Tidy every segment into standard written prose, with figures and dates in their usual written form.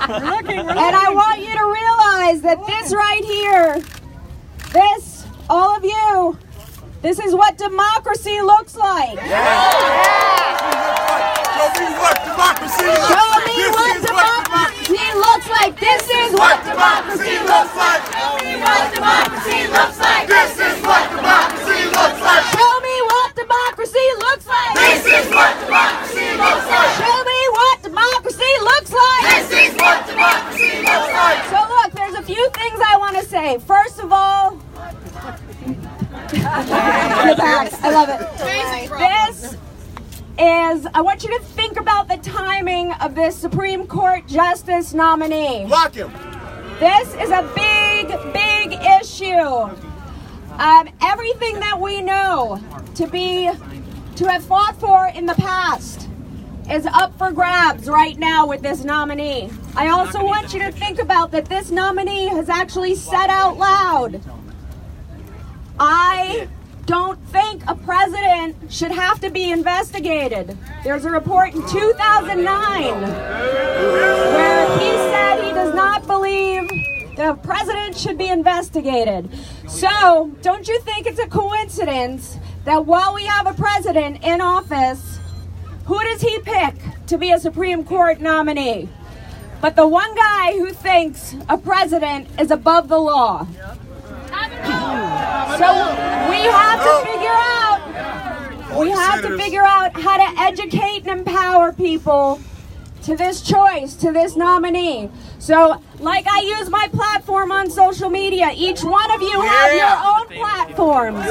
And I want you to realize that this right here, this, all of you, this is what democracy looks like. Show me what democracy looks like. Show me what democracy looks like. This is what democracy looks like. Show me what democracy looks like. This is what democracy looks like. Show me what democracy looks like. This is what democracy looks like. Show me what democracy looks like. This is what democracy looks like. So look, there's a few things I want to say. First of all, in the back, I love it. This is, I want you to think about the timing of this Supreme Court Justice nominee. Block him. This is a big, big issue. Everything that we know to have fought for in the past is up for grabs right now with this nominee. I also want you to think about that this nominee has actually said out loud, I don't think a president should have to be investigated. There's a report in 2009 where he said he does not believe the president should be investigated. So, don't you think it's a coincidence that while we have a president in office, who does he pick to be a Supreme Court nominee? But the one guy who thinks a president is above the law. So we have to figure out how to educate and empower people to this choice, to this nominee. So, like I use my platform on social media, each one of you have your own platforms.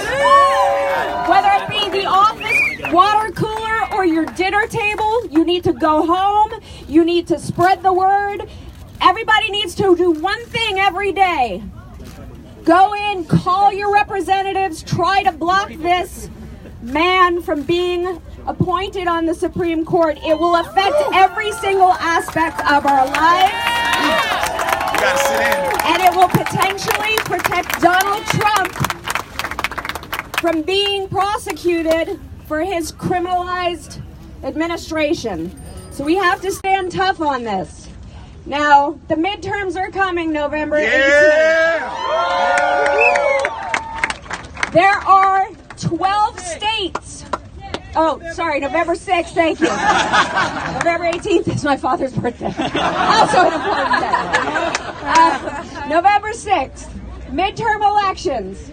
Whether it be the office water cooler or your dinner table, you need to go home, you need to spread the word. Everybody needs to do one thing every day. Go in, call your representatives, try to block this man from being appointed on the Supreme Court. It will affect every single aspect of our lives. You gotta sit in. And it will potentially protect Donald Trump from being prosecuted for his criminalized administration. So we have to stand tough on this. Now, the midterms are coming November 18th. There are 12 states. Oh, sorry, November 6th, thank you. November 18th is my father's birthday. Also an important day. November 6th, midterm elections.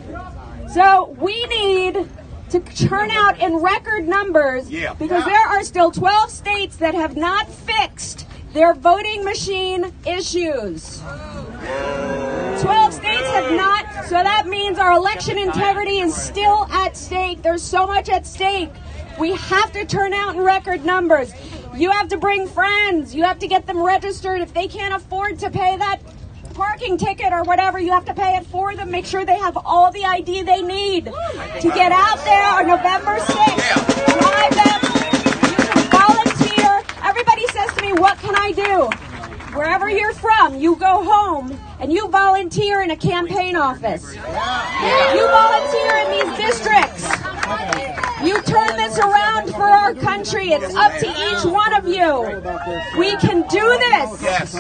So we need to turn out in record numbers because there are still 12 states that have not fixed their voting machine issues. 12 states have not, so that means our election integrity is still at stake. There's so much at stake. We have to turn out in record numbers. You have to bring friends. You have to get them registered. If they can't afford to pay that parking ticket or whatever, you have to pay it for them. Make sure they have all the ID they need to get out there on November 6th. Drive them. You can volunteer. Everybody says to me, what can I do? Wherever you're from, you go home and you volunteer in a campaign office. You volunteer in these districts. You turn this around for our country. It's up to each one of you. We can do this.